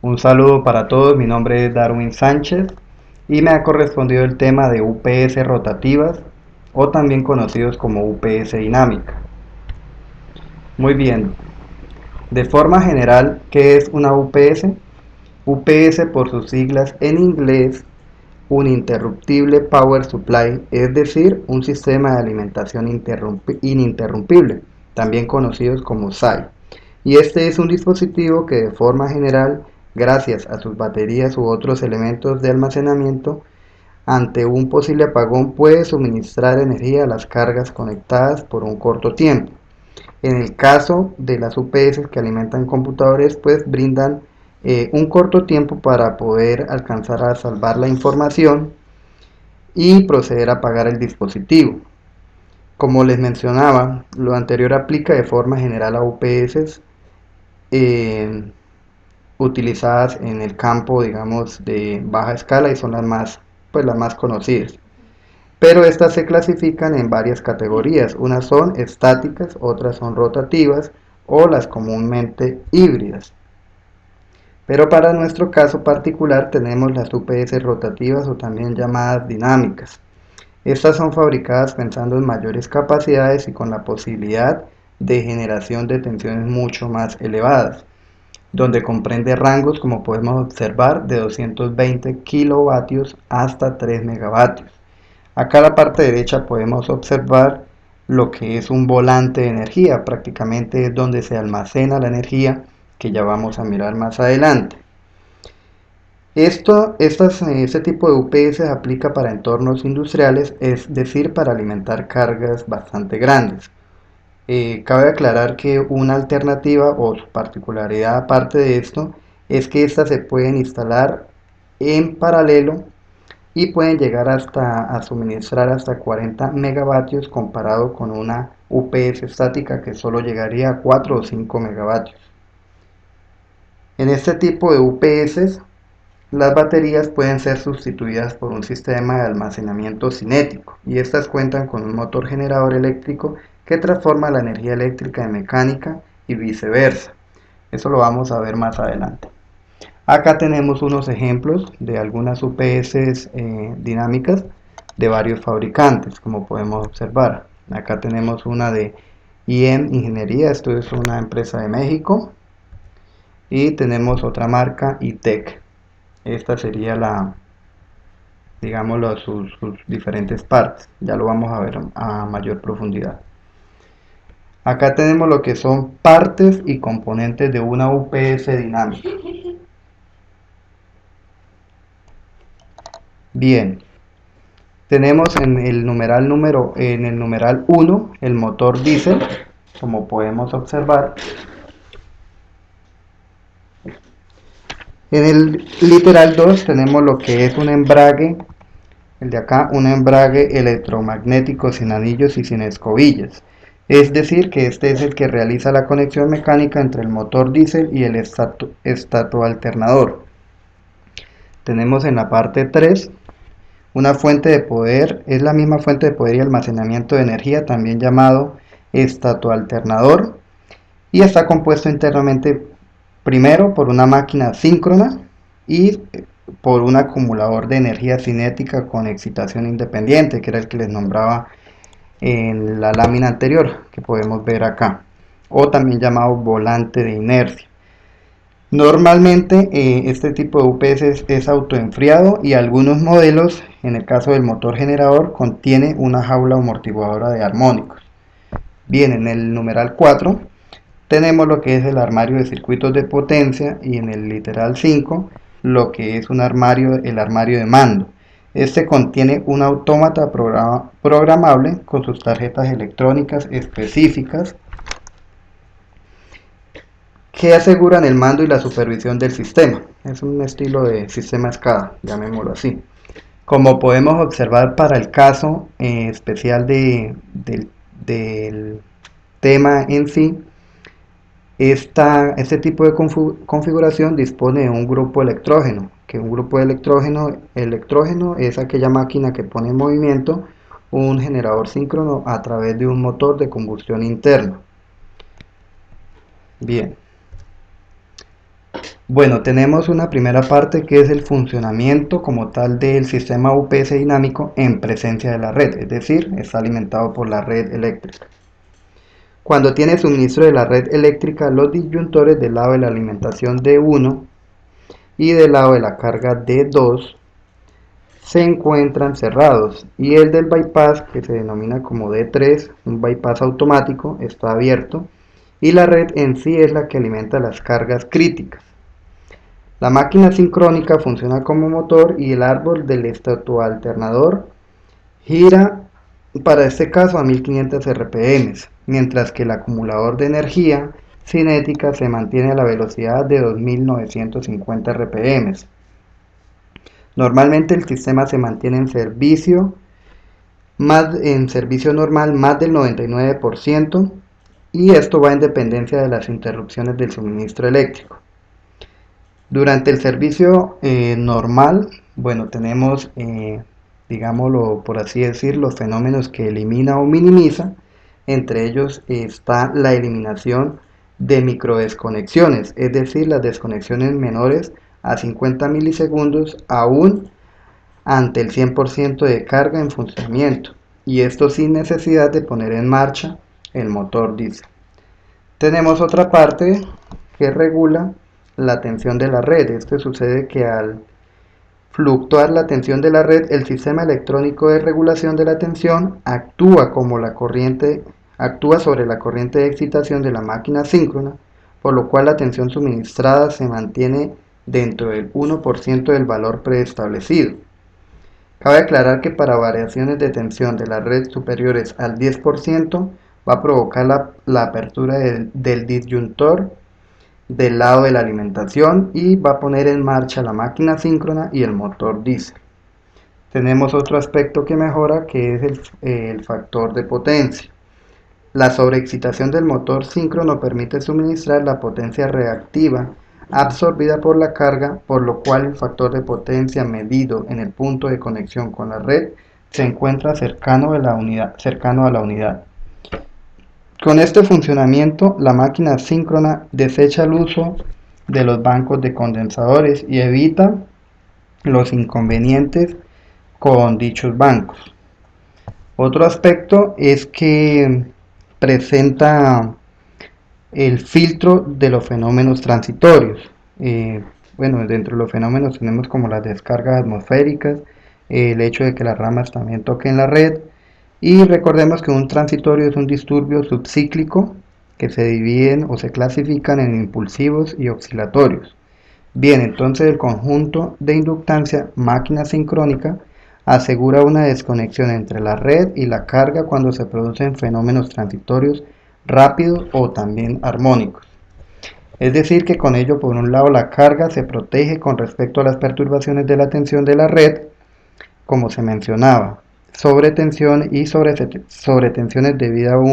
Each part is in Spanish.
Un saludo para todos, mi nombre es Darwin Sánchez y me ha correspondido el tema de UPS rotativas o también conocidos como UPS dinámica. Muy bien, de forma general, ¿qué es una UPS? UPS por sus siglas en inglés, Uninterruptible Power Supply, es decir, un sistema de alimentación ininterrumpible, también conocidos como SAI. Y este es un dispositivo que de forma general, gracias a sus baterías u otros elementos de almacenamiento, ante un posible apagón puede suministrar energía a las cargas conectadas por un corto tiempo. En el caso de las UPS que alimentan computadores, pues brindan un corto tiempo para poder alcanzar a salvar la información y proceder a apagar el dispositivo. Como les mencionaba, lo anterior aplica de forma general a UPS eh, utilizadas en el campo, digamos, de baja escala y son las más conocidas. Pero estas se clasifican en varias categorías. Unas son estáticas, otras son rotativas o las comúnmente híbridas. Pero para nuestro caso particular tenemos las UPS rotativas o también llamadas dinámicas. Estas son fabricadas pensando en mayores capacidades y con la posibilidad de generación de tensiones mucho más elevadas, donde comprende rangos, como podemos observar, de 220 kilovatios hasta 3 megavatios. Acá en la parte derecha podemos observar lo que es un volante de energía, prácticamente es donde se almacena la energía, que ya vamos a mirar más adelante. Este tipo de UPS aplica para entornos industriales, es decir, para alimentar cargas bastante grandes. Cabe aclarar que una alternativa o su particularidad aparte de esto es que estas se pueden instalar en paralelo y pueden llegar hasta a suministrar hasta 40 megavatios comparado con una UPS estática que solo llegaría a 4 o 5 megavatios. En este tipo de UPS, las baterías pueden ser sustituidas por un sistema de almacenamiento cinético y estas cuentan con un motor generador eléctrico que transforma la energía eléctrica en mecánica y viceversa. Eso lo vamos a ver más adelante. Acá tenemos unos ejemplos de algunas UPS dinámicas de varios fabricantes, como podemos observar. Acá tenemos una de IM Ingeniería, esto es una empresa de México, y tenemos otra marca ITEC. Esta sería digámoslo, sus diferentes partes. Ya lo vamos a ver a mayor profundidad. Acá tenemos lo que son partes y componentes de una UPS dinámica. Bien, tenemos en el numeral 1 el motor diésel, como podemos observar. En el literal 2 tenemos lo que es un embrague, el de acá, un embrague electromagnético sin anillos y sin escobillas. Es decir, que este es el que realiza la conexión mecánica entre el motor diésel y el estatoalternador. Tenemos en la parte 3 una fuente de poder, es la misma fuente de poder y almacenamiento de energía, también llamado estatoalternador, y está compuesto internamente primero por una máquina síncrona y por un acumulador de energía cinética con excitación independiente, que era el que les nombraba en la lámina anterior, que podemos ver acá, o también llamado volante de inercia. Normalmente este tipo de UPS es autoenfriado y algunos modelos, en el caso del motor generador, contiene una jaula amortiguadora de armónicos. Bien, en el numeral 4 tenemos lo que es el armario de circuitos de potencia y en el literal 5 lo que es el armario de mando. Este contiene un autómata programable con sus tarjetas electrónicas específicas que aseguran el mando y la supervisión del sistema. Es un estilo de sistema SCADA, llamémoslo así. Como podemos observar para el caso especial del tema en sí, este tipo de configuración dispone de un grupo electrógeno, que un grupo de electrógeno es aquella máquina que pone en movimiento un generador síncrono a través de un motor de combustión interna. Bien. Bueno, tenemos una primera parte que es el funcionamiento como tal del sistema UPS dinámico en presencia de la red, es decir, está alimentado por la red eléctrica. Cuando tiene suministro de la red eléctrica, los disyuntores del lado de la alimentación D1 y del lado de la carga D2 se encuentran cerrados y el del bypass, que se denomina como D3, un bypass automático, está abierto y la red en sí es la que alimenta las cargas críticas. La máquina sincrónica funciona como motor y el árbol del estatoalternador gira para este caso a 1500 RPM, mientras que el acumulador de energía cinética se mantiene a la velocidad de 2950 RPM. Normalmente el sistema se mantiene en servicio normal más del 99% y esto va en dependencia de las interrupciones del suministro eléctrico. Durante el servicio normal, bueno, tenemos, digámoslo por así decir, los fenómenos que elimina o minimiza. Entre ellos está la eliminación de microdesconexiones, es decir, las desconexiones menores a 50 milisegundos aún ante el 100% de carga en funcionamiento, y esto sin necesidad de poner en marcha el motor diésel. Tenemos otra parte que regula la tensión de la red. Esto sucede que al fluctuar la tensión de la red, el sistema electrónico de regulación de la tensión actúa sobre la corriente de excitación de la máquina síncrona, por lo cual la tensión suministrada se mantiene dentro del 1% del valor preestablecido. Cabe aclarar que para variaciones de tensión de la red superiores al 10% va a provocar la apertura del disyuntor del lado de la alimentación y va a poner en marcha la máquina síncrona y el motor diésel. Tenemos otro aspecto que mejora, que es el factor de potencia. La sobreexcitación del motor síncrono permite suministrar la potencia reactiva absorbida por la carga, por lo cual el factor de potencia medido en el punto de conexión con la red se encuentra cercano a la unidad. Con este funcionamiento, la máquina síncrona desecha el uso de los bancos de condensadores y evita los inconvenientes con dichos bancos. Otro aspecto es que presenta el filtro de los fenómenos transitorios. Bueno, dentro de los fenómenos tenemos como las descargas atmosféricas, el hecho de que las ramas también toquen la red, y recordemos que un transitorio es un disturbio subcíclico que se dividen o se clasifican en impulsivos y oscilatorios. Bien, entonces el conjunto de inductancia máquina sincrónica asegura una desconexión entre la red y la carga cuando se producen fenómenos transitorios rápidos o también armónicos. Es decir, que con ello, por un lado, la carga se protege con respecto a las perturbaciones de la tensión de la red, como se mencionaba, sobretensión y sobretensiones debido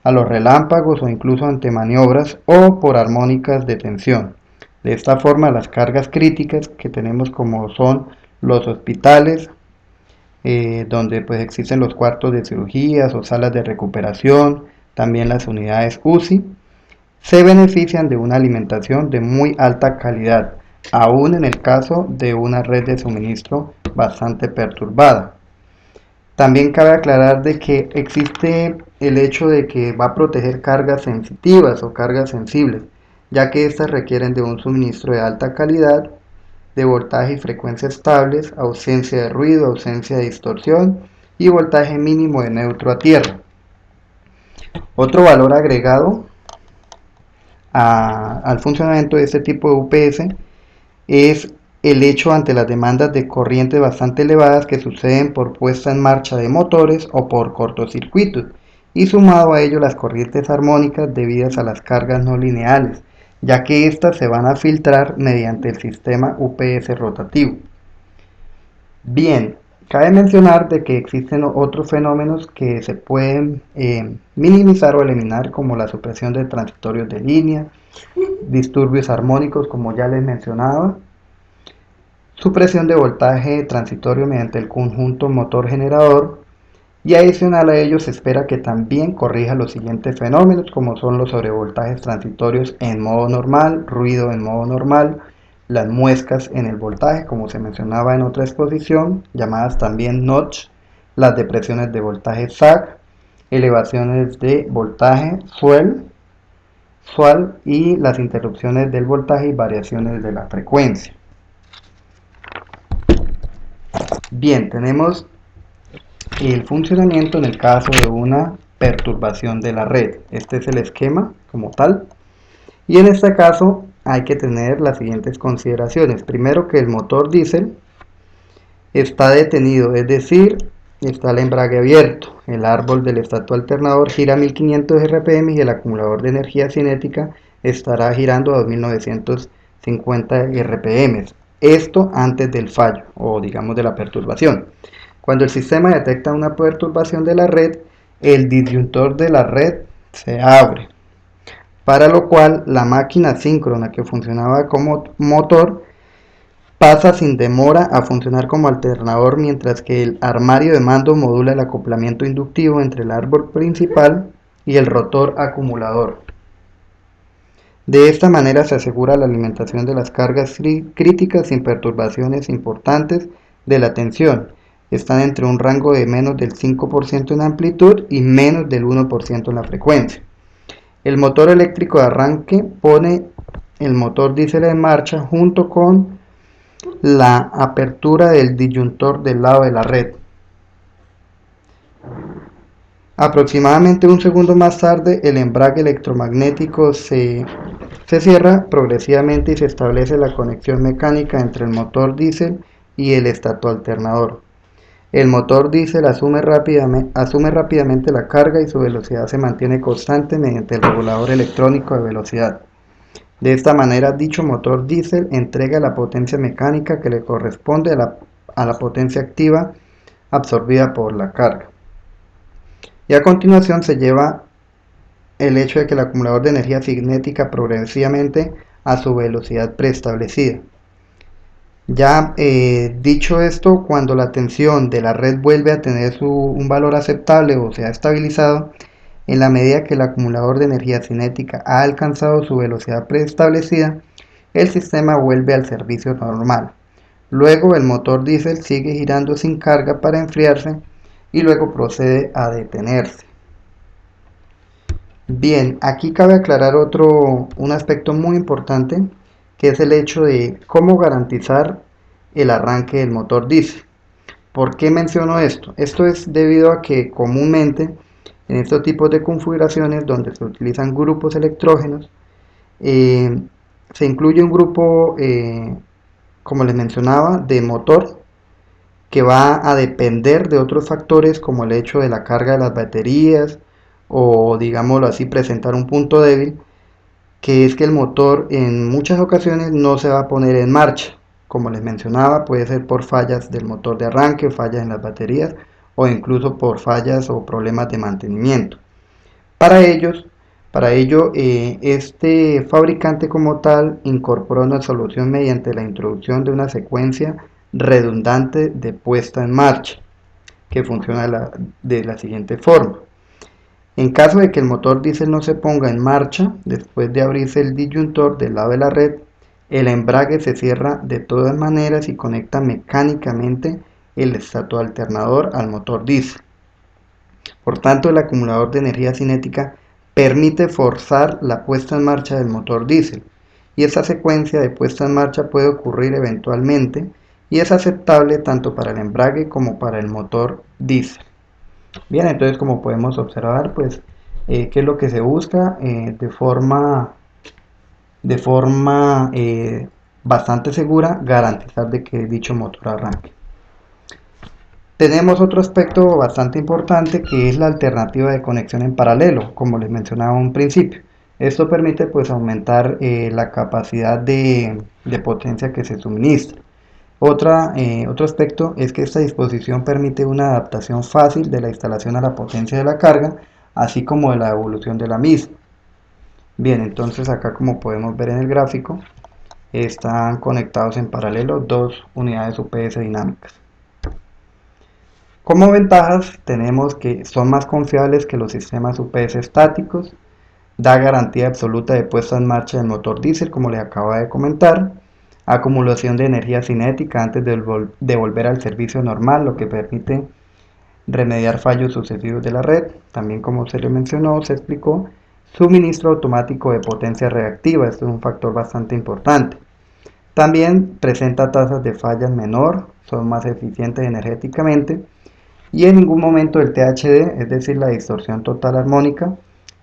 a los relámpagos o incluso ante maniobras o por armónicas de tensión. De esta forma, las cargas críticas que tenemos, como son los hospitales, donde pues existen los cuartos de cirugías o salas de recuperación, también las unidades UCI, se benefician de una alimentación de muy alta calidad, aún en el caso de una red de suministro bastante perturbada. También cabe aclarar de que existe el hecho de que va a proteger cargas sensitivas o cargas sensibles, ya que estas requieren de un suministro de alta calidad, de voltaje y frecuencia estables, ausencia de ruido, ausencia de distorsión y voltaje mínimo de neutro a tierra. Otro valor agregado al funcionamiento de este tipo de UPS es el hecho ante las demandas de corrientes bastante elevadas que suceden por puesta en marcha de motores o por cortocircuitos, y sumado a ello las corrientes armónicas debidas a las cargas no lineales, ya que éstas se van a filtrar mediante el sistema UPS rotativo. Bien, cabe mencionar de que existen otros fenómenos que se pueden minimizar o eliminar, como la supresión de transitorios de línea, disturbios armónicos como ya les mencionaba, supresión de voltaje transitorio mediante el conjunto motor-generador, Y adicional a ello se espera que también corrija los siguientes fenómenos, como son los sobrevoltajes transitorios en modo normal, ruido en modo normal, las muescas en el voltaje, como se mencionaba en otra exposición, llamadas también notch, las depresiones de voltaje sag, elevaciones de voltaje swell y las interrupciones del voltaje y variaciones de la frecuencia. Bien, tenemos el funcionamiento en el caso de una perturbación de la red. Este es el esquema como tal. Y en este caso hay que tener las siguientes consideraciones. Primero, que el motor diésel está detenido, es decir, está el embrague abierto. El árbol del estato alternador gira a 1500 RPM y el acumulador de energía cinética estará girando a 2950 RPM. Esto antes del fallo o digamos de la perturbación. Cuando el sistema detecta una perturbación de la red, el disyuntor de la red se abre, para lo cual la máquina síncrona que funcionaba como motor pasa sin demora a funcionar como alternador, mientras que el armario de mando modula el acoplamiento inductivo entre el árbol principal y el rotor acumulador. De esta manera se asegura la alimentación de las cargas críticas sin perturbaciones importantes de la tensión. Están entre un rango de menos del 5% en amplitud y menos del 1% en la frecuencia. El motor eléctrico de arranque pone el motor diésel en marcha junto con la apertura del disyuntor del lado de la red. Aproximadamente un segundo más tarde, el embrague electromagnético se cierra progresivamente y se establece la conexión mecánica entre el motor diésel y el estatoalternador. El motor diésel asume rápidamente la carga y su velocidad se mantiene constante mediante el regulador electrónico de velocidad. De esta manera, dicho motor diésel entrega la potencia mecánica que le corresponde a la potencia activa absorbida por la carga. Y a continuación se lleva el hecho de que el acumulador de energía cinética progresivamente a su velocidad preestablecida. Ya dicho esto, cuando la tensión de la red vuelve a tener un valor aceptable o se ha estabilizado, en la medida que el acumulador de energía cinética ha alcanzado su velocidad preestablecida, el sistema vuelve al servicio normal. Luego el motor diésel sigue girando sin carga para enfriarse y luego procede a detenerse. Bien, aquí cabe aclarar un aspecto muy importante, que es el hecho de cómo garantizar el arranque del motor diésel. ¿Por qué menciono esto? Esto es debido a que comúnmente en estos tipos de configuraciones donde se utilizan grupos electrógenos, se incluye un grupo, como les mencionaba, de motor, que va a depender de otros factores como el hecho de la carga de las baterías o, digámoslo así, presentar un punto débil, que es que el motor en muchas ocasiones no se va a poner en marcha. Como les mencionaba, puede ser por fallas del motor de arranque, fallas en las baterías o incluso por fallas o problemas de mantenimiento. Para ello, este fabricante como tal incorpora una solución mediante la introducción de una secuencia redundante de puesta en marcha, que funciona de la siguiente forma. En caso de que el motor diésel no se ponga en marcha, después de abrirse el disyuntor del lado de la red, el embrague se cierra de todas maneras y conecta mecánicamente el estatoalternador al motor diésel. Por tanto, el acumulador de energía cinética permite forzar la puesta en marcha del motor diésel, y esa secuencia de puesta en marcha puede ocurrir eventualmente y es aceptable tanto para el embrague como para el motor diésel. Bien, entonces como podemos observar, pues, ¿qué es lo que se busca? De forma bastante segura, garantizar de que dicho motor arranque. Tenemos otro aspecto bastante importante, que es la alternativa de conexión en paralelo, como les mencionaba en un principio. Esto permite pues aumentar la capacidad de potencia que se suministra. Otro aspecto es que esta disposición permite una adaptación fácil de la instalación a la potencia de la carga, así como de la evolución de la misma. Bien, entonces acá, como podemos ver en el gráfico, están conectados en paralelo dos unidades UPS dinámicas. Como ventajas tenemos que son más confiables que los sistemas UPS estáticos, da garantía absoluta de puesta en marcha del motor diésel, como les acabo de comentar, acumulación de energía cinética antes de volver al servicio normal, lo que permite remediar fallos sucesivos de la red, también como se le mencionó, se explicó, suministro automático de potencia reactiva, esto es un factor bastante importante. También presenta tasas de fallas menor, son más eficientes energéticamente y en ningún momento el THD, es decir, la distorsión total armónica,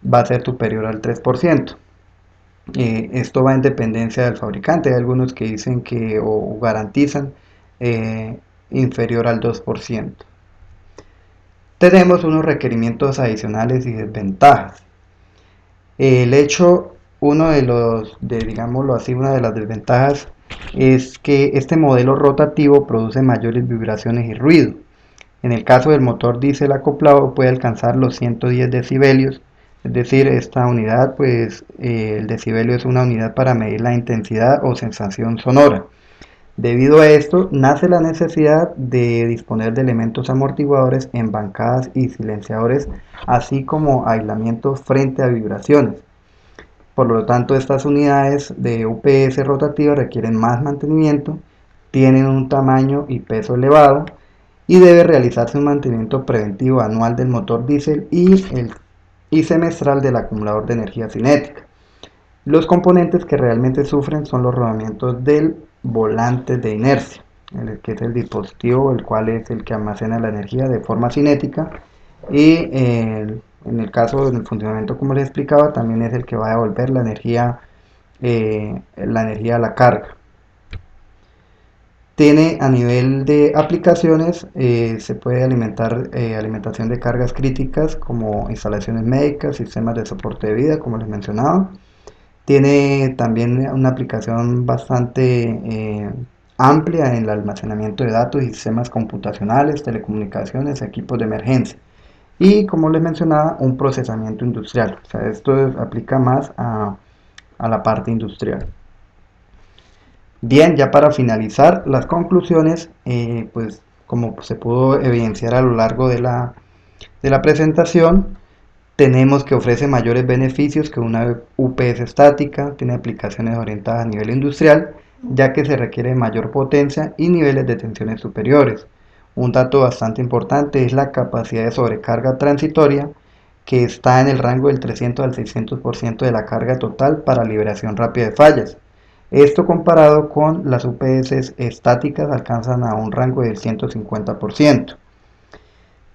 va a ser superior al 3%. Esto va en dependencia del fabricante. Hay algunos que dicen que o garantizan eh, inferior al 2%. Tenemos unos requerimientos adicionales y desventajas. El hecho, digámoslo así, una de las desventajas es que este modelo rotativo produce mayores vibraciones y ruido. En el caso del motor diésel acoplado puede alcanzar los 110 decibelios, es decir, esta unidad, pues el decibelio es una unidad para medir la intensidad o sensación sonora. Debido a esto, nace la necesidad de disponer de elementos amortiguadores en bancadas y silenciadores, así como aislamiento frente a vibraciones. Por lo tanto, estas unidades de UPS rotativa requieren más mantenimiento, tienen un tamaño y peso elevado y debe realizarse un mantenimiento preventivo anual del motor diésel y semestral del acumulador de energía cinética. Los componentes que realmente sufren son los rodamientos del volante de inercia, que es el dispositivo el cual es el que almacena la energía de forma cinética y en el caso del funcionamiento como les explicaba también es el que va a devolver la energía a la carga. Tiene a nivel de aplicaciones, se puede alimentar alimentación de cargas críticas como instalaciones médicas, sistemas de soporte de vida como les mencionaba. Tiene también una aplicación bastante amplia en el almacenamiento de datos y sistemas computacionales, telecomunicaciones, equipos de emergencia. Y como les mencionaba, un procesamiento industrial. O sea, esto aplica más a la parte industrial. Bien, ya para finalizar las conclusiones, pues como se pudo evidenciar a lo largo de la presentación, tenemos que ofrece mayores beneficios que una UPS estática, tiene aplicaciones orientadas a nivel industrial, ya que se requiere mayor potencia y niveles de tensiones superiores. Un dato bastante importante es la capacidad de sobrecarga transitoria, que está en el rango del 300 al 600% de la carga total para liberación rápida de fallas. Esto comparado con las UPS estáticas alcanzan a un rango del 150%.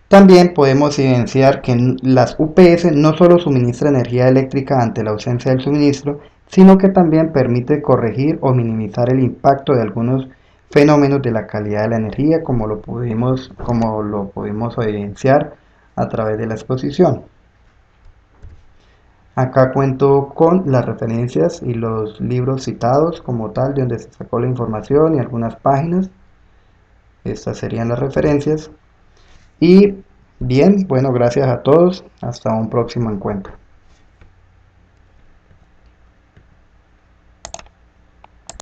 También podemos evidenciar que las UPS no solo suministran energía eléctrica ante la ausencia del suministro, sino que también permite corregir o minimizar el impacto de algunos fenómenos de la calidad de la energía, como lo pudimos evidenciar a través de la exposición. Acá cuento con las referencias y los libros citados como tal, de donde se sacó la información y algunas páginas. Estas serían las referencias. Y bien, bueno, gracias a todos. Hasta un próximo encuentro.